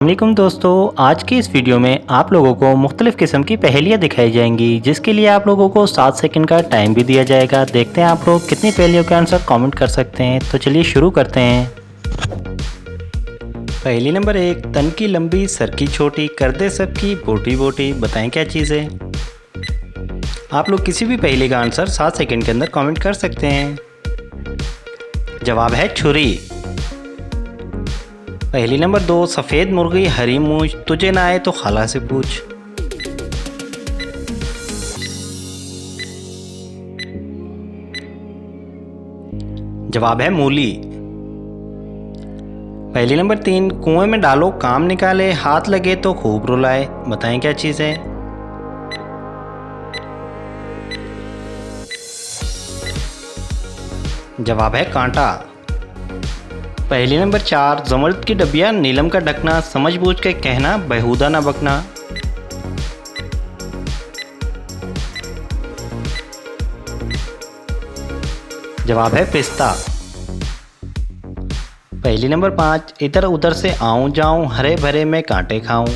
वालेकुम दोस्तों, आज की इस वीडियो में आप लोगों को मुख्तलिफ़ किस्म की पहेलियाँ दिखाई जाएंगी, जिसके लिए आप लोगों को 7 सेकंड का टाइम भी दिया जाएगा। देखते हैं आप लोग कितनी पहेलियों के आंसर कमेंट कर सकते हैं। तो चलिए शुरू करते हैं। पहेली नंबर 1, तन की लंबी सर की छोटी, कर दे सबकी बोटी बोटी। बताएं क्या चीज़ है। आप लोग किसी भी पहेली का आंसर 7 सेकंड के अंदर कमेंट कर सकते हैं। जवाब है छुरी। पहेली नंबर 2, सफ़ेद मुर्गी हरी मूंछ, तुझे ना आए तो खाला से पूछ। जवाब है मूली। पहेली नंबर 3, कुएं में डालो काम निकाले, हाथ लगे तो खूब रुलाए। बताएं क्या चीज़ है। जवाब है कांटा। पहेली नंबर 4, ज़मर्द की डबिया नीलम का ढकना, समझ बूझ के कहना बेहुदा ना बकना। जवाब है पिस्ता। पहेली नंबर 5, इधर उधर से आऊं जाऊं, हरे भरे में कांटे खाऊं।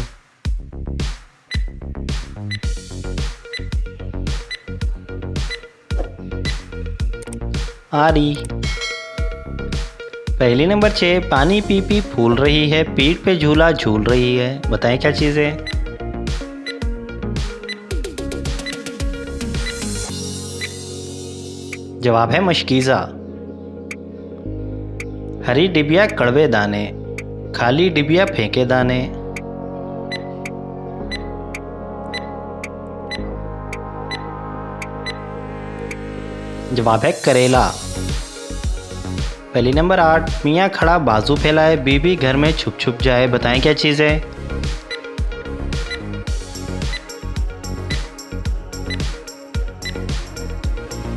आरी। पहेली नंबर 6, पानी पी पी फूल रही है, पीठ पे झूला झूल रही है। बताएं क्या चीज़ है। जवाब है मशकीज़ा। हरी डिबिया कड़वे दाने, खाली डिबिया फेंके दाने। जवाब है करेला। पहली नंबर 8, मियाँ खड़ा बाजू फैलाए, बीबी घर में छुप छुप जाए। बताएं क्या चीज़ है।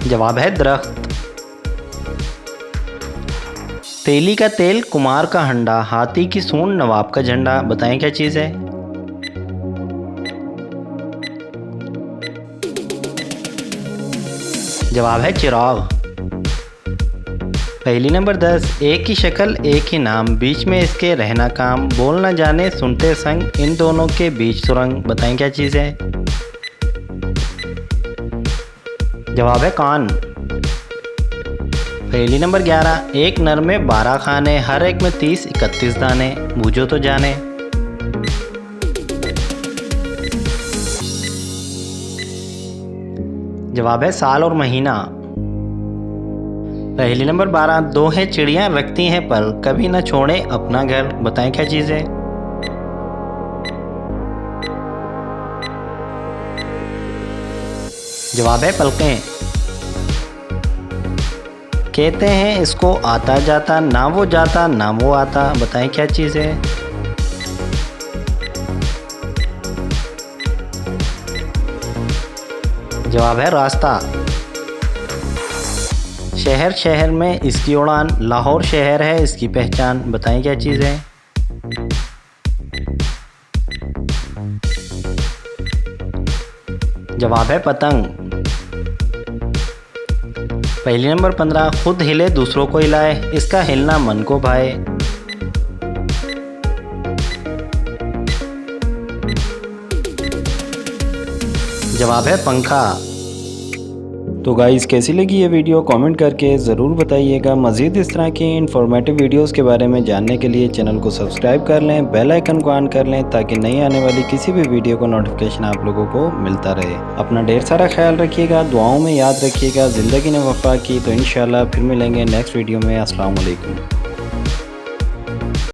जवाब है दरख्त। तेली का तेल कुमार का हंडा, हाथी की सूंड नवाब का झंडा। बताएं क्या चीज़ है। जवाब है चिराग। पहली नंबर 10, एक ही शक्ल एक ही नाम, बीच में इसके रहना काम, बोल न जाने सुनते संग, इन दोनों के बीच सुरंग। बताएं क्या चीज़ है। जवाब है कान। पहली नंबर 11, एक नर में 12 खाने, हर एक में 30-31 दाने। बूझो तो जाने। जवाब है साल और महीना। पहली नंबर 12, दो है चिड़ियां रखती हैं पर, कभी न छोड़े अपना घर। बताएं क्या चीज़ है। जवाब है पलकें। कहते हैं इसको आता जाता, ना वो जाता ना वो आता। बताएं क्या चीज़ है। जवाब है रास्ता। शहर शहर में इसकी उड़ान, लाहौर शहर है इसकी पहचान। बताएं क्या चीज़ है। जवाब है पतंग। पहली नंबर 15, खुद हिले दूसरों को हिलाए, इसका हिलना मन को भाए। जवाब है पंखा। तो गाइस, कैसी लगी ये वीडियो कमेंट करके ज़रूर बताइएगा। मज़ीद इस तरह की इन्फॉर्मेटिव वीडियोस के बारे में जानने के लिए चैनल को सब्सक्राइब कर लें, बेल आइकन को ऑन कर लें, ताकि नई आने वाली किसी भी वीडियो को नोटिफिकेशन आप लोगों को मिलता रहे। अपना ढेर सारा ख्याल रखिएगा, दुआओं में याद रखिएगा। ज़िंदगी ने वफ़ा की। तो इंशाल्लाह फिर मिलेंगे नेक्स्ट वीडियो में। अस्सलाम वालेकुम।